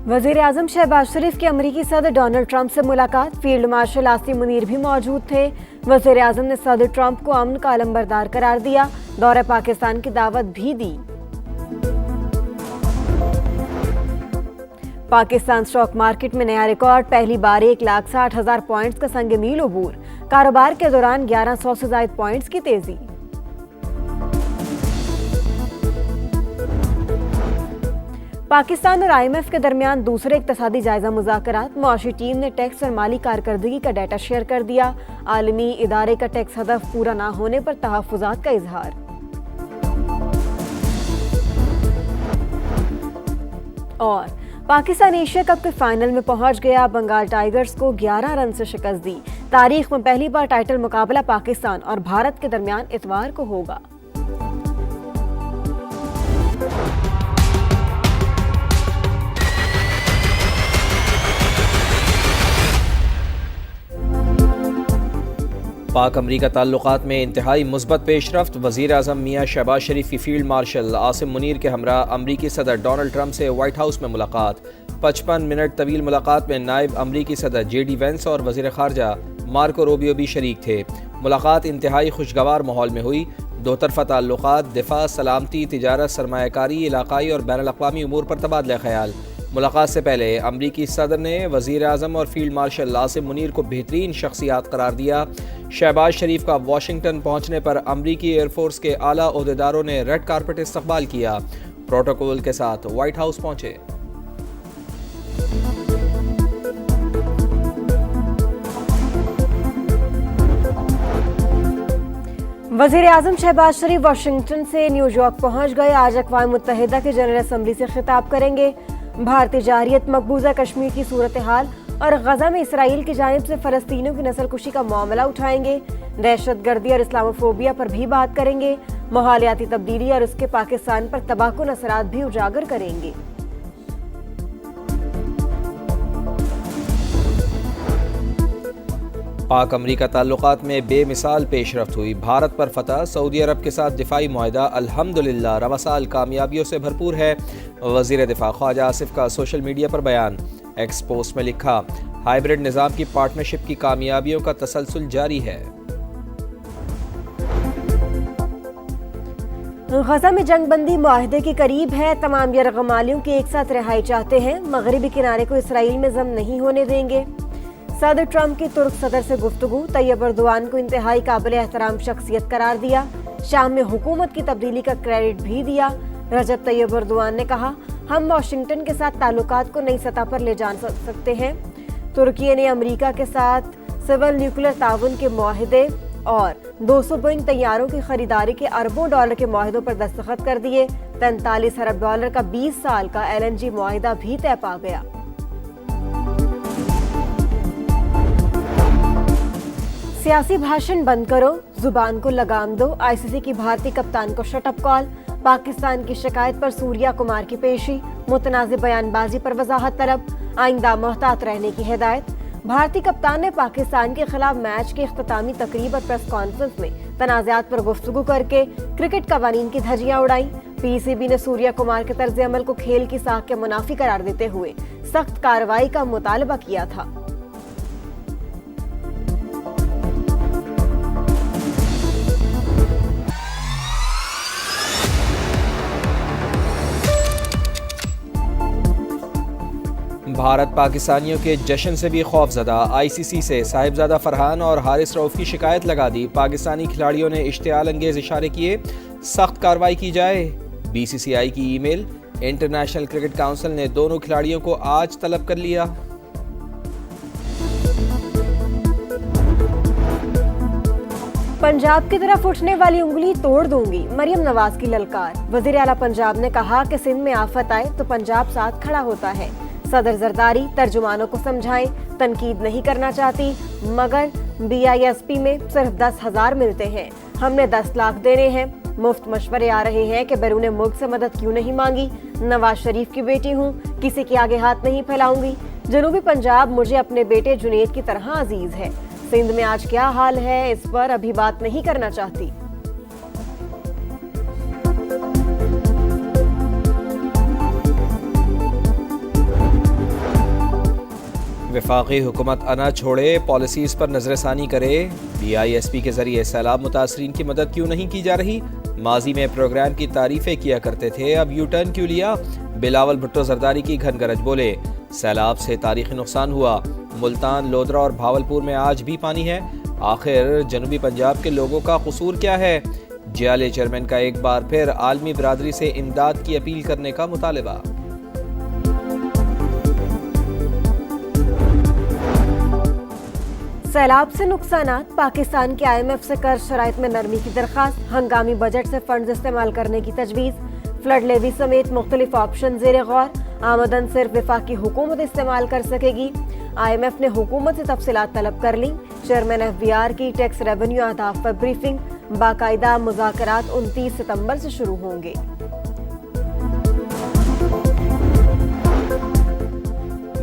वज़ीर आज़म शहबाज शरीफ की अमरीकी सदर डोनाल्ड ट्रंप से मुलाकात। फील्ड मार्शल आसिम मुनीर भी मौजूद थे। वज़ीर आज़म ने सदर ट्रंप को अमन का अलंबरदार करार दिया। दौरे पाकिस्तान की दावत भी दी। पाकिस्तान स्टॉक मार्केट में नया रिकॉर्ड, पहली बार 1,60,000 पॉइंट्स का संग मील अबूर। कारोबार के दौरान 1100 से ज़ायद पॉइंट्स की तेजी। पाकिस्तान और IMF के दरमियान दूसरे इक्तसादी जायजा मुज़ाकरात। मुआशी टीम ने टैक्स और माली कारकर्दगी का डाटा शेयर कर दिया। आलमी इदारे का टैक्स हदफ पूरा ना होने पर तहफ़्फ़ुज़ात का इजहार। और पाकिस्तान एशिया कप के फाइनल में पहुंच गया। बंगाल टाइगर्स को 11 रन से शिकस्त दी। तारीख में पहली बार टाइटल मुकाबला पाकिस्तान और भारत के दरमियान इतवार को होगा। पाक अमरीका ताल्लुकात में इंतहाई मुस्बत पेशरफ्त। वज़ीर आज़म मियाँ शहबाज शरीफ की फील्ड मार्शल आसिम मुनीर के हमरा अमरीकी सदर डोनाल्ड ट्रंप से वाइट हाउस में मुलाकात। 55 मिनट तवील मुलाकात में नायब अमरीकी सदर JD वेंस और वज़ीर ख़ारजा मार्को रूबियो भी शरीक थे। मुलाकात इंतहाई खुशगवार माहौल में हुई। दो तरफ़ा ताल्लुकात, दिफा, सलामती, तिजारत, सरमायाकारी, इलाकाई और बैनुल अक़वामी उमूर पर तबादला ख़याल। मुलाकात से पहले अमरीकी सदर ने वज़ीर आज़म और फील्ड मार्शल आसिम मुनीर को बेहतरीन शख्सियात करार दिया। शहबाज शरीफ का वाशिंगटन पहुंचने पर अमरीकी एयरफोर्स के आला ओहदेदारों ने रेड कारपेट इस्तकबाल किया। प्रोटोकॉल के साथ व्हाइट हाउस पहुंचे। वज़ीर आज़म शहबाज शरीफ वाशिंगटन से न्यूयॉर्क पहुंच गए। आज अक़वाम मुत्तहिदा की जनरल असम्बली से खिताब करेंगे। भारतीय जारहियत, मकबूजा कश्मीर की सूरत हाल और गजा में इसराइल की जानिब से फ़लस्तीनियों की नस्लकुशी का मामला उठाएंगे। दहशतगर्दी और इस्लामोफोबिया पर भी बात करेंगे। माहौलियाती तब्दीली और उसके पाकिस्तान पर तबाहकुन असरात भी उजागर करेंगे। पाक अमरीका ताल्लुकात में बेमिसाल पेशरफ्त हुई। भारत पर फतह, सऊदी अरब के साथ दिफाई मुआहदा अल्हम्दुलिल्लाह रवा साल कामयाबियों से भरपूर है। वज़ीर दिफा ख्वाजा आसिफ का सोशल मीडिया पर बयान। एक्स पोस्ट में लिखा, हाइब्रिड निज़ाम की पार्टनरशिप की कामयाबियों का तसलसल जारी है। गजा में जंगबंदी मुआहदे के करीब है। तमाम यरगमालियों की एक साथ रिहाई चाहते हैं। मगरिबी किनारे को इसराइल में जम नहीं होने देंगे। सदर ट्रंप की तुर्क सदर से गुफ्तगू। तैयब अर्दोआन को इंतहाई काबिल एहतराम शख्सियत करार दिया। शाम में हुकूमत की तब्दीली का क्रेडिट भी दिया। रजब तैयब अर्दोआन ने कहा, हम वाशिंगटन के साथ ताल्लुकात को नई सतह पर ले जा सकते हैं। तुर्की ने अमेरिका के साथ सिविल न्यूक्लियर ताउन के मुआहदे और 200 बोइंग तैयारों की खरीदारी के अरबों डॉलर के मुआहदों पर दस्तखत कर दिए। 43 अरब डॉलर का 20 साल का LNG मुआहदा भी तय पा गया। सियासी भाषण बंद करो, जुबान को लगाम दो। ICC की भारतीय कप्तान को शटअप कॉल। पाकिस्तान की शिकायत पर सूर्या कुमार की पेशी। मुतनाज़िब बयानबाजी पर वजाहत तलब। आइंदा मोहतात रहने की हिदायत। भारतीय कप्तान ने पाकिस्तान के खिलाफ मैच की इख्तितामी तकरीब और प्रेस कॉन्फ्रेंस में तनाज़ात पर गुफ्तगू करके क्रिकेट कवानीन की धज्जियां उड़ाई। PCB ने सूर्या कुमार के तर्ज अमल को खेल की साख के मुनाफी करार देते हुए सख्त कार्रवाई का मुतालबा किया था। भारत पाकिस्तानियों के जश्न से भी खौफजदा। ICC से साहिबजादा फरहान और हारिस रऊफ की शिकायत लगा दी। पाकिस्तानी खिलाड़ियों ने इश्तियाल अंगेज इशारे किए, सख्त कार्रवाई की जाए। BCCI की ईमेल। इंटरनेशनल क्रिकेट काउंसिल ने दोनों खिलाड़ियों को आज तलब कर लिया। पंजाब की तरफ उठने वाली उंगली तोड़ दूंगी, मरियम नवाज की ललकार। वजीर आला पंजाब ने कहा कि सिंध में आफत आए तो पंजाब साथ खड़ा होता है। सदर जरदारी तर्जुमानों को समझाएं, तनकीद नहीं करना चाहती, मगर BISP में सिर्फ 10,000 मिलते हैं। हमने 10 लाख देने हैं। मुफ्त मशवरे आ रहे हैं कि बैरून मुल्क से मदद क्यों नहीं मांगी। नवाज शरीफ की बेटी हूँ, किसी के आगे हाथ नहीं फैलाऊंगी। जनूबी पंजाब मुझे अपने बेटे जुनेद की तरह अजीज है। सिंध में आज क्या हाल है इस पर अभी बात नहीं करना चाहती। وفاقی حکومت انا چھوڑے، پالیسیز پر نظر ثانی کرے۔ BISP کے ذریعے سیلاب متاثرین کی مدد کیوں نہیں کی جا رہی؟ ماضی میں پروگرام کی تعریفیں کیا کرتے تھے، اب یو ٹرن کیوں لیا؟ بلاول بھٹو زرداری کی گھن گرج بولے، سیلاب سے تاریخی نقصان ہوا، ملتان، لودرا اور بھاولپور میں آج بھی پانی ہے، آخر جنوبی پنجاب کے لوگوں کا قصور کیا ہے؟ JLA چیئرمین کا ایک بار پھر عالمی برادری سے امداد کی اپیل کرنے کا مطالبہ۔ سیلاب سے نقصانات، پاکستان کے IMF سے قرض شرائط میں نرمی کی درخواست، ہنگامی بجٹ سے فنڈز استعمال کرنے کی تجویز، فلڈ لیوی سمیت مختلف آپشن زیر غور، آمدن صرف وفاقی حکومت استعمال کر سکے گی۔ IMF نے حکومت سے تفصیلات طلب کر لیں، چیئرمین FBR کی ٹیکس ریونیو اہداف پر بریفنگ، باقاعدہ مذاکرات 29 ستمبر سے شروع ہوں گے۔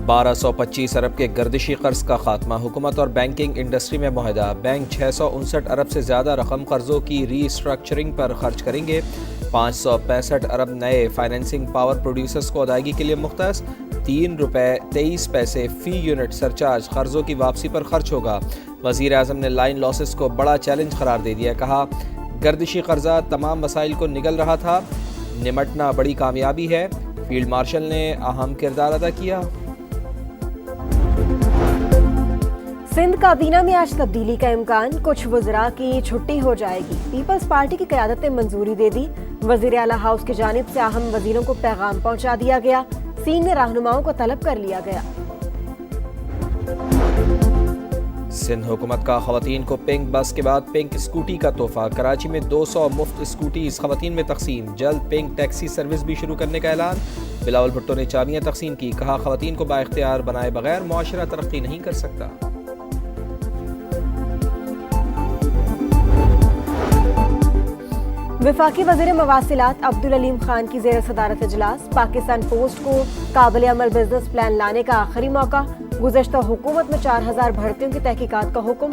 1225 ارب کے گردشی قرض کا خاتمہ، حکومت اور بینکنگ انڈسٹری میں معاہدہ، بینک 659 ارب سے زیادہ رقم قرضوں کی ری اسٹرکچرنگ پر خرچ کریں گے، 565 ارب نئے فائنینسنگ پاور پروڈیوسرز کو ادائیگی کے لیے مختص، ₹3.23 فی یونٹ سرچارج قرضوں کی واپسی پر خرچ ہوگا۔ وزیر اعظم نے لائن لاسز کو بڑا چیلنج قرار دے دیا، کہا گردشی قرضہ تمام مسائل کو نگل رہا تھا، نمٹنا بڑی کامیابی ہے، فیلڈ مارشل نے اہم کردار ادا کیا۔ سندھ کابینہ میں آج تبدیلی کا امکان، کچھ وزراء کی چھٹی ہو جائے گی، پیپلز پارٹی کی قیادت نے منظوری دے دی، وزیر اعلیٰ ہاؤس کی جانب سے اہم وزیروں کو پیغام پہنچا دیا گیا، سینئر رہنماؤں کو طلب کر لیا گیا۔ سندھ حکومت کا خواتین کو پنک بس کے بعد پنک اسکوٹی کا تحفہ، کراچی میں 200 مفت اسکوٹیز خواتین میں تقسیم، جلد پنک ٹیکسی سروس بھی شروع کرنے کا اعلان، بلاول بھٹو نے چابیاں تقسیم کی، کہا خواتین کو بااختیار بنائے بغیر معاشرہ ترقی نہیں کر سکتا۔ وفاقی وزیر مواصلات عبدالعلیم خان کی زیر صدارت اجلاس، پاکستان پوسٹ کو قابل عمل بزنس پلان لانے کا آخری موقع، گزشتہ حکومت میں 4000 بھرتیوں کی تحقیقات کا حکم،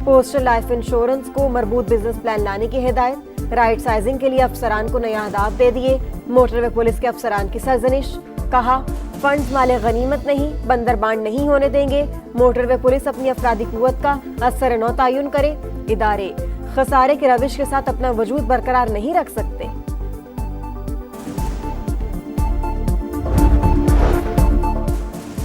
پوسٹل لائف انشورنس کو مربوط بزنس پلان لانے کی ہدایت، رائٹ سائزنگ کے لیے افسران کو نئے اہداف دے دیے، موٹر وے پولیس کے افسران کی سرزنش، کہا فنڈز مال غنیمت نہیں، بندر بانڈ نہیں ہونے دیں گے، موٹر وے پولیس اپنی افرادی قوت کا اثر نو تعین کرے، ادارے خسارے کے روش کے ساتھ اپنا وجود برقرار نہیں رکھ سکتے۔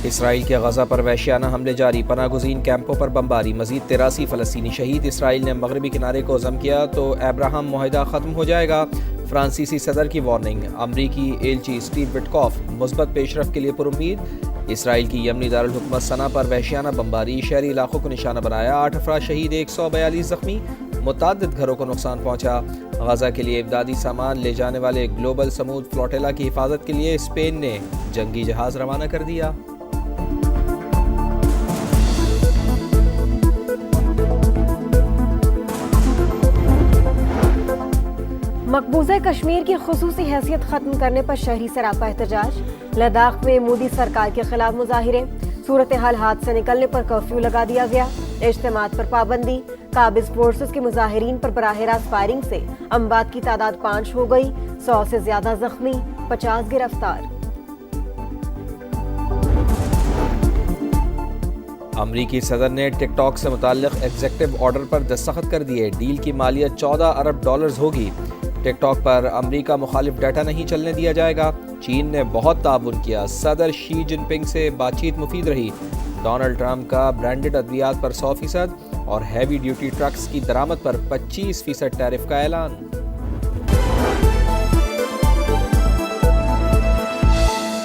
اسرائیل کے غزہ پر وحشیانہ حملے جاری، پناہ گزین کیمپوں پر بمباری، مزید 83 فلسطینی شہید، اسرائیل نے مغربی کنارے کو عزم کیا تو ابراہم معاہدہ ختم ہو جائے گا، فرانسیسی صدر کی وارننگ، امریکی ایلچی اسٹیو وٹکوف مثبت پیش رفت کے لیے پر امید، اسرائیل کی یمنی دارالحکومت صنعا پر وحشیانہ بمباری، شہری علاقوں کو نشانہ بنایا، 8 افراد شہید، 142 زخمی، متعدد گھروں کو نقصان پہنچا، غزہ کے لیے امدادی سامان لے جانے والے گلوبل سمود فلوٹیلا کی حفاظت کے لیے اسپین نے جنگی جہاز روانہ کر دیا۔ مقبوضہ کشمیر کی خصوصی حیثیت ختم کرنے پر شہری سراپا احتجاج، لداخ میں مودی سرکار کے خلاف مظاہرے، صورتحال ہاتھ سے نکلنے پر کرفیو لگا دیا گیا، اجتماعات پر پابندی، قابض فورسز کے مظاہرین پر براہ راست فائرنگ سے اموات کی تعداد 5 ہو گئی، 100 سے زیادہ زخمی، 50 گرفتار۔ امریکی صدر نے ٹک ٹاک سے متعلق ایگزیکٹو آرڈر پر دستخط کر دیے، ڈیل کی مالیت $14 ارب ہوگی، ٹک ٹاک پر امریکہ مخالف ڈیٹا نہیں چلنے دیا جائے گا، چین نے بہت تعاون کیا، صدر شی جن پنگ سے بات چیت مفید رہی، ڈونلڈ ٹرمپ کا برانڈڈ ادویات پر 100% اور ہیوی ڈیوٹی ٹرکس کی درآمد پر 25% ٹیرف کا اعلان۔